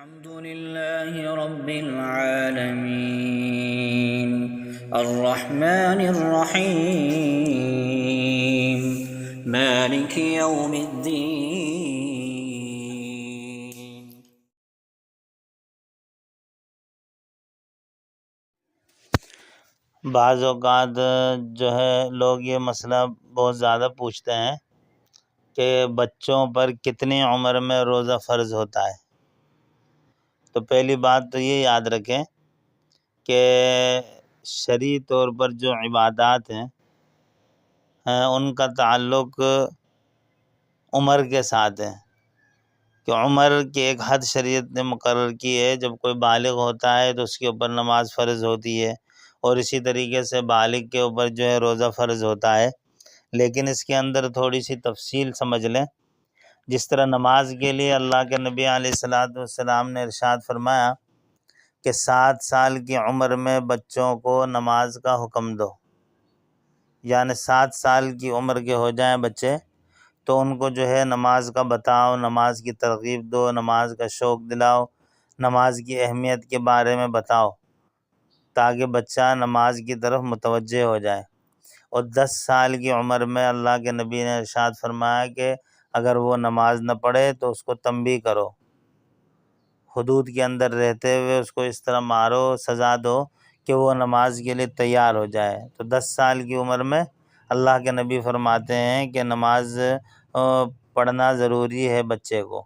الحمد لله رب العالمين الرحمن الرحيم مالك يوم الدين. بعض اوقات جو ہے لوگ یہ مسئلہ بہت زیادہ پوچھتے ہیں کہ بچوں پر کتنی عمر میں روزہ فرض ہوتا ہے. تو پہلی بات تو یہ یاد رکھیں کہ شرعی طور پر جو عبادات ہیں ان کا تعلق عمر کے ساتھ ہے کہ عمر کی ایک حد شریعت نے مقرر کی ہے. جب کوئی بالغ ہوتا ہے تو اس کے اوپر نماز فرض ہوتی ہے، اور اسی طریقے سے بالغ کے اوپر جو ہے روزہ فرض ہوتا ہے. لیکن اس کے اندر تھوڑی سی تفصیل سمجھ لیں. جس طرح نماز کے لیے اللہ کے نبی علیہ السلام نے ارشاد فرمایا کہ 7 سال کی عمر میں بچوں کو نماز کا حکم دو، یعنی 7 سال کی عمر کے ہو جائیں بچے تو ان کو جو ہے نماز کا بتاؤ، نماز کی ترغیب دو، نماز کا شوق دلاؤ، نماز کی اہمیت کے بارے میں بتاؤ تاکہ بچہ نماز کی طرف متوجہ ہو جائے. اور 10 سال کی عمر میں اللہ کے نبی نے ارشاد فرمایا کہ اگر وہ نماز نہ پڑھے تو اس کو تنبیہ کرو، حدود کے اندر رہتے ہوئے اس کو اس طرح مارو، سزا دو کہ وہ نماز کے لیے تیار ہو جائے. تو 10 سال کی عمر میں اللہ کے نبی فرماتے ہیں کہ نماز پڑھنا ضروری ہے بچے کو.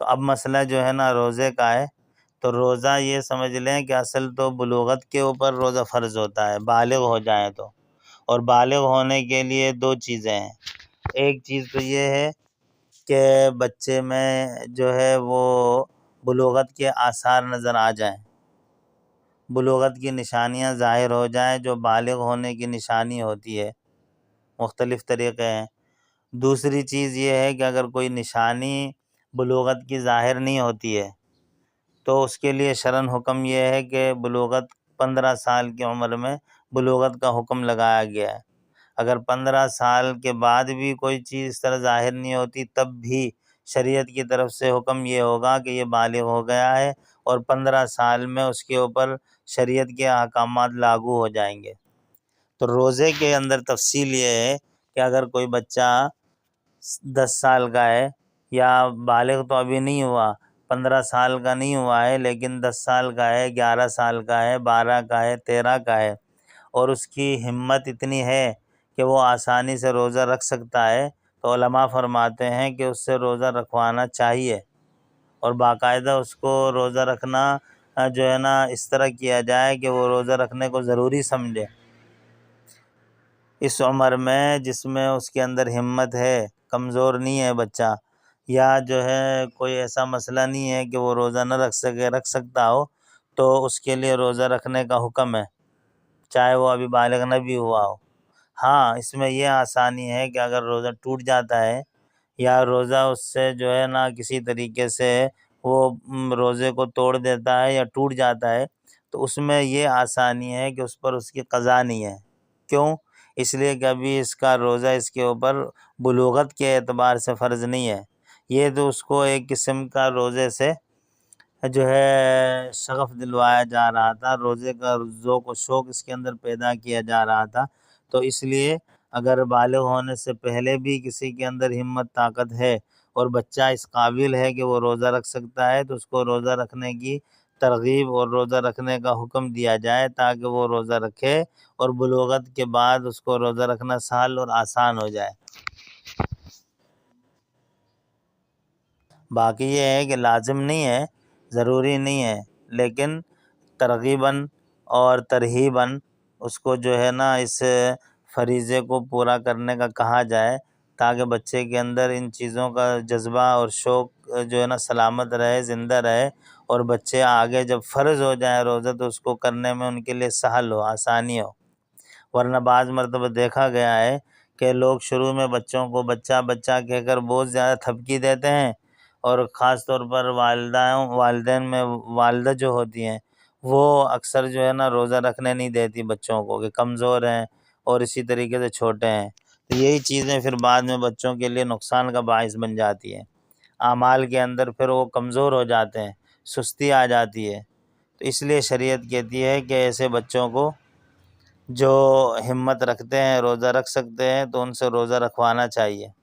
تو اب مسئلہ جو ہے نا روزے کا ہے. تو روزہ یہ سمجھ لیں کہ اصل تو بلوغت کے اوپر روزہ فرض ہوتا ہے بالغ ہو جائیں تو. اور بالغ ہونے کے لیے 2 چیزیں ہیں. ایک چیز تو یہ ہے کہ بچے میں جو ہے وہ بلوغت کے آثار نظر آ جائیں، بلوغت کی نشانیاں ظاہر ہو جائیں جو بالغ ہونے کی نشانی ہوتی ہے. مختلف طریقے ہیں. دوسری چیز یہ ہے کہ اگر کوئی نشانی بلوغت کی ظاہر نہیں ہوتی ہے تو اس کے لیے شرعاً حکم یہ ہے کہ بلوغت 15 سال کی عمر میں بلوغت کا حکم لگایا گیا ہے. اگر 15 سال کے بعد بھی کوئی چیز اس طرح ظاہر نہیں ہوتی تب بھی شریعت کی طرف سے حکم یہ ہوگا کہ یہ بالغ ہو گیا ہے، اور 15 سال میں اس کے اوپر شریعت کے احکامات لاگو ہو جائیں گے. تو روزے کے اندر تفصیل یہ ہے کہ اگر کوئی بچہ 10 سال کا ہے یا بالغ تو ابھی نہیں ہوا، 15 سال کا نہیں ہوا ہے لیکن 10 سال کا ہے، 11 سال کا ہے، 12 کا ہے، 13 کا ہے، اور اس کی ہمت اتنی ہے کہ وہ آسانی سے روزہ رکھ سکتا ہے، تو علماء فرماتے ہیں کہ اس سے روزہ رکھوانا چاہیے. اور باقاعدہ اس کو روزہ رکھنا جو ہے نا اس طرح کیا جائے کہ وہ روزہ رکھنے کو ضروری سمجھے اس عمر میں جس میں اس کے اندر ہمت ہے، کمزور نہیں ہے بچہ، یا جو ہے کوئی ایسا مسئلہ نہیں ہے کہ وہ روزہ نہ رکھ سکتا ہو، تو اس کے لیے روزہ رکھنے کا حکم ہے چاہے وہ ابھی بالغ نہ بھی ہوا ہو. ہاں اس میں یہ آسانی ہے کہ اگر روزہ ٹوٹ جاتا ہے یا روزہ اس سے جو ہے نا کسی طریقے سے وہ روزے کو توڑ دیتا ہے یا ٹوٹ جاتا ہے تو اس میں یہ آسانی ہے کہ اس پر اس کی قضا نہیں ہے. کیوں؟ اس لیے کہ ابھی اس کا روزہ اس کے اوپر بلوغت کے اعتبار سے فرض نہیں ہے. یہ تو اس کو ایک قسم کا روزے سے جو ہے شغف دلوایا جا رہا تھا، روزے کا ذوق و شوق اس کے اندر پیدا کیا جا رہا تھا. تو اس لیے اگر بالغ ہونے سے پہلے بھی کسی کے اندر ہمت طاقت ہے اور بچہ اس قابل ہے کہ وہ روزہ رکھ سکتا ہے تو اس کو روزہ رکھنے کی ترغیب اور روزہ رکھنے کا حکم دیا جائے تاکہ وہ روزہ رکھے اور بلوغت کے بعد اس کو روزہ رکھنا سہل اور آسان ہو جائے. باقی یہ ہے کہ لازم نہیں ہے، ضروری نہیں ہے، لیکن ترغیباً اور ترہیباً اس کو جو ہے نا اس فریضے کو پورا کرنے کا کہا جائے تاکہ بچے کے اندر ان چیزوں کا جذبہ اور شوق جو ہے نا سلامت رہے، زندہ رہے، اور بچے آگے جب فرض ہو جائے روزہ تو اس کو کرنے میں ان کے لیے سہل ہو، آسانی ہو. ورنہ بعض مرتبہ دیکھا گیا ہے کہ لوگ شروع میں بچوں کو بچہ بچہ کہہ کر بہت زیادہ تھپکی دیتے ہیں، اور خاص طور پر والدین میں والدہ جو ہوتی ہیں وہ اکثر جو ہے نا روزہ رکھنے نہیں دیتی بچوں کو کہ کمزور ہیں اور اسی طریقے سے چھوٹے ہیں. تو یہی چیزیں پھر بعد میں بچوں کے لیے نقصان کا باعث بن جاتی ہیں. اعمال کے اندر پھر وہ کمزور ہو جاتے ہیں، سستی آ جاتی ہے۔ تو اس لیے شریعت کہتی ہے کہ ایسے بچوں کو جو ہمت رکھتے ہیں، روزہ رکھ سکتے ہیں، تو ان سے روزہ رکھوانا چاہیے۔